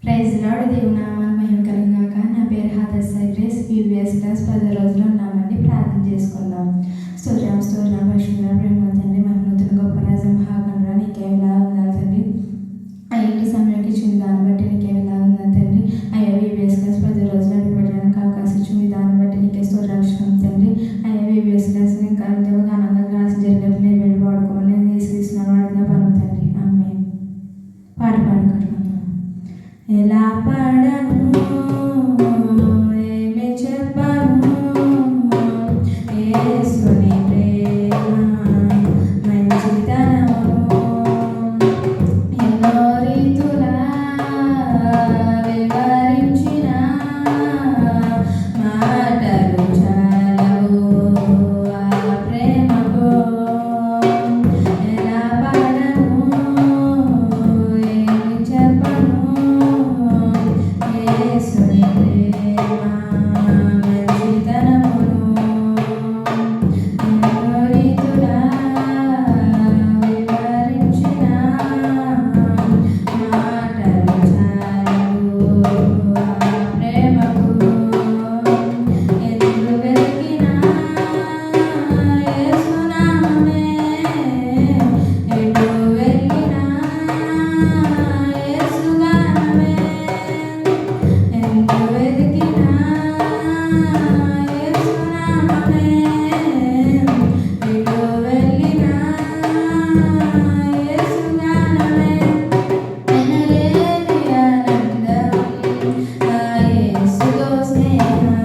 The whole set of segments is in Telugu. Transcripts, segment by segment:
ప్రైజ్ లార్డ్, దేవుని నామానికి మహిమ కలుగుగాక. నా పేరు హాదర్సై గ్రేస్. పీవీఎస్ క్లాస్ 10 రోజులు ఉన్నామండి. ప్రార్థన చేసుకుందాం. స్తోత్రం స్తోత్రం పరిశుద్ధ ప్రేమ తండ్రి, మహిమతుల గొప్ప రాజు మహాగణుడా, నీకే ఎలా ఉండాలి తండ్రి. ఇంటి సమయానికి ఇచ్చిన దాన్ని బట్టి నీకే ఎలా ఉందని తండ్రి. అయ్యా పీవీఎస్ క్లాస్ 10 రోజులు అడుగుపెట్టడానికి అవకాశం ఇచ్చింది. దాన్ని బట్టి నీకే స్తోత్రం తండ్రి. అయ్యా పీవీఎస్ క్లాస్ ఇంకా ఘనంగా క్లాస్ జరిగినట్టు నేను వెళ్ళిపోడుకోమని నేను తీసుకున్నాను. వాడిగా పను తండ్రి. ఆమె పాట పాడుకుంటున్నాను. ఎలా పాడను, ఏమి చెప్పను, యేసుని ప్రేమ మంచితనము ఎన్నో రీతులా వివరించిన మాటలు చాలవు ఆ ప్రేమకు. ఎలా పాడను, ఏమి చెప్పను, యేసుని ప్రేమ మంచితనమును ఎన్నో రీతులా వివరించిన మాటలు చాలవు ఆ ప్రేమకు. ఎదురు వెతికినా యేసునామమే, ఎటు వెళ్ళినా యేసుగానమే. ఎంత వెతికినా యేసునామమే, ఎటు వెళ్ళినా యేసుగానమే. ఎనలేని ఆనందం ఆ యేసుతో స్నేహం,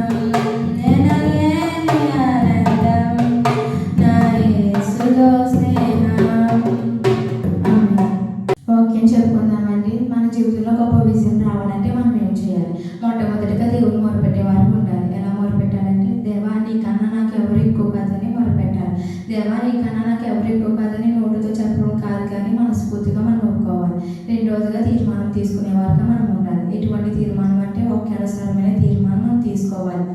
ఎనలేని ఆనందం నా యేసుతో స్నేహం. ఓకే చెప్పుకుందామండి. మన జీవితంలో గొప్ప విజయం రావాలంటే మనం ఏం చేయాలి? మొట్టమొదటిగా దేవుని మొరపెట్టే వారికి ఉండాలి. ఎలా మొరపెట్టాలంటే, దేవా నీకన్నా నాకు ఎవరు ఎక్కువ కాదని మొరపెట్టాలి. దేవా నీకన్నా నాకు ఎవరు ఎక్కువ కాదని నోటితో చెప్పడం కాదు, కానీ మనస్ఫూర్తిగా మనం ఒప్పుకోవాలి. రెండోదిగా తీర్మానం తీసుకునే వారిగా మనం ఉండాలి. ఎటువంటి తీర్మానం అంటే వాక్యానుసారమైన తీర్మానం మనం తీసుకోవాలి.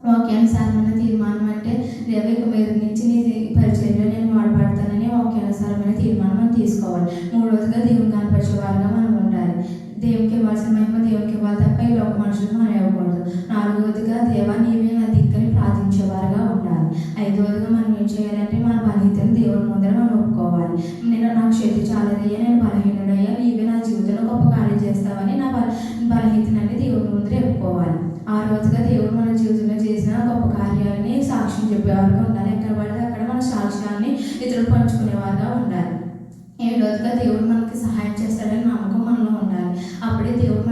వాక్యానుసారమైన తీర్మానం అంటే దేవా ఇక మీద నుంచి నీ పరిచయంలో నేను వాడబడతానని వాక్యానుసారమైన తీర్మానం మనం తీసుకోవాలి. మూడోదిగా దేవుని కనపరిచే వారిగా మనం ఉండాలి. దేవునికి ఇవ్వాల్సిన మహిమ దేవునికి ఇవ్వాలి తప్ప ఈ లోక మనుషులకు మనం ఇవ్వకూడదు. నాలుగోదిగా దేవా నీవే నా దిక్కని ప్రార్థించేవారుగా ఉండాలి. ఐదోదిగా మనం ఏం చేయాలంటే మన బలహీనతను దేవుని ముందర మనం ఒప్పుకోవాలి. నాకు శక్తి చాలదయ్యా, నేను బలహీనుడయ్యా, నీవే నా జీవితంలో గొప్ప కార్యం చేస్తావని నా బలహీనతని దేవుని ముందర ఒప్పుకోవాలి. ఆరోజుగా దేవుడు మన జీవితంలో చేసిన గొప్ప కార్యాలని సాక్ష్యం చెప్పేవారుగా ఉండాలి. ఎక్కడ పడితే అక్కడ మన సాక్ష్యాన్ని ఇతరులు పంచుకునేవారుగా ఉండాలి. ఏడోదిగా దేవుడు మనకి సహాయం చేస్తాడని నమ్మకం మనలో ఉండాలి. అప్పుడే దేవుడు